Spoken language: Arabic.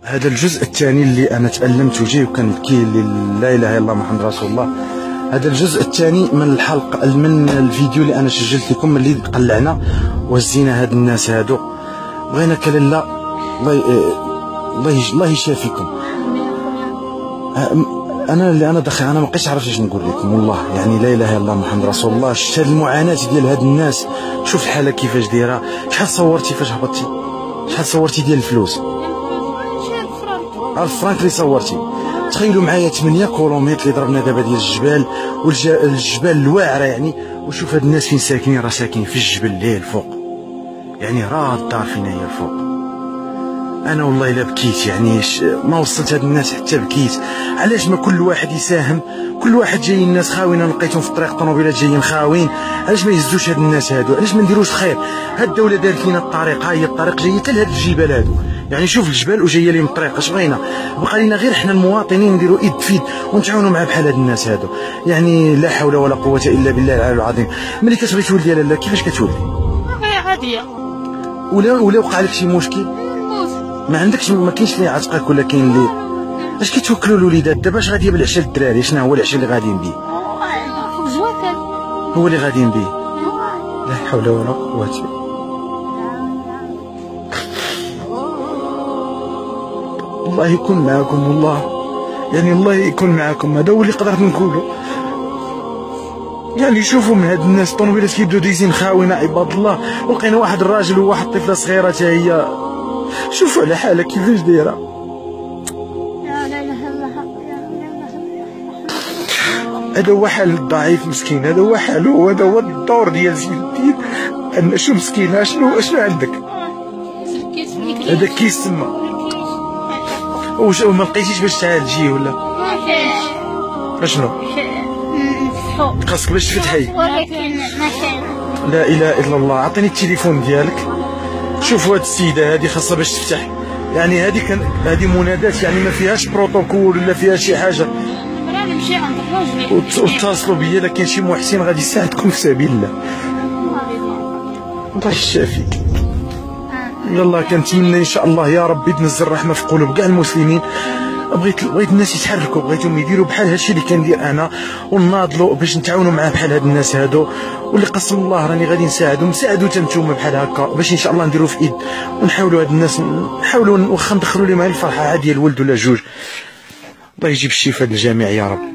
هذا الجزء الثاني اللي انا تألمت وجاي وكنبكي، لا اله الا الله محمد رسول الله. هذا الجزء الثاني من الحلقه، من الفيديو اللي انا سجلت لكم اللي قلعنا وهزينا هاد الناس هادو. بغينا كلاله الله يشافيكم. انا داخل انا ما بقيتش عارف اش نقول لكم والله، يعني لا اله الا الله محمد رسول الله. شفت هاد المعاناه ديال هاد الناس، شوف الحاله كيفاش دايره. شحال صورتي فاش هبطتي؟ شحال صورتي ديال الفلوس؟ الفرانك اللي صورتي. تخيلوا معايا 8 كيلومتر اللي ضربنا دابا ديال الجبال، والجبال الواعره يعني. وشوف هاد الناس فين ساكنين، راه ساكنين في الجبل اللي الفوق، يعني راه الدار فينا هي الفوق. انا والله الا بكيت، يعني ما وصلت هاد الناس حتى بكيت. علاش ما كل واحد يساهم؟ كل واحد جاي الناس خاوين، انا لقيتهم في الطريق الطوموبيلات جايين خاوين. علاش ما يهزوش هاد الناس هادو؟ علاش ما نديروش خير؟ هاد الدوله دارت لينا الطريق، ها هي الطريق جايه حتى لهاد الجبال هادو، يعني شوف الجبال وجايه لي من الطريق. اش بغينا؟ بقى لينا غير حنا المواطنين نديروا ايد في يد ونتعاونوا مع بحال هاد الناس هادو. يعني لا حول ولا قوه الا بالله العلي العظيم. ملي كتبغي تولدي يا لاله كيفاش كتولدي؟ عاديه. ولا وقع لك شي مشكل؟ ما عندكش، ما كاينش اللي يعتقك ولا كاين اللي؟ اش كيتوكلوا الوليدات دابا؟ اش غادي بالعشاء للدراري؟ شنو هو العشاء اللي غاديين به؟ هو اللي غاديين به. لا حول ولا قوه. الله يكون معكم والله، يعني الله يكون معكم. هذا هو اللي قدرت نقوله. يعني شوفوا من هاد الناس الطوموبيلات كيبداو دايزين خاوينه عباد الله. ولقينا واحد الراجل وواحد الطفله صغيره حتى هي. شوفوا على حالها كيفاش دايره. هذا هو حال الضعيف مسكين، هذا هو حاله، هذا هو الدور ديال سيدي الدين. ان شو مسكينه، شنو عندك؟ هذا كيس تما. واش ما لقيتيش باش تعالجيه ولا؟ ما كاينش. اشنو؟ خاصك باش تفتحي. ولكن ما كاين. لا اله الا الله. عطيني التليفون ديالك. شوفوا هاد السيده هادي خاصها باش تفتح، يعني هادي منادات، يعني ما فيهاش بروتوكول ولا فيها شي حاجه. نمشي عند الراجل واتصلوا بيا، لا كاين شي محسن غادي يساعدكم في سبيل الله. الله يشافيك. يلا كنتمنى ان شاء الله يا ربي تنزل الرحمه في قلوب كاع المسلمين. بغيت الناس يتحركوا، بغيتهم يديروا بحال هادشي اللي كندير انا، ونناضلوا باش نتعاونوا مع بحال هاد الناس هادو. واللي قسم الله راني غادي نساعدهم. ساعدوا حتى نتوما بحال هكا باش ان شاء الله نديروا في ايد ونحاولوا هاد الناس، نحاولوا واخا ندخلوا لهم الفرحه عاديه الولد ولا جوج. الله يجيب الشفاء للجميع يا رب.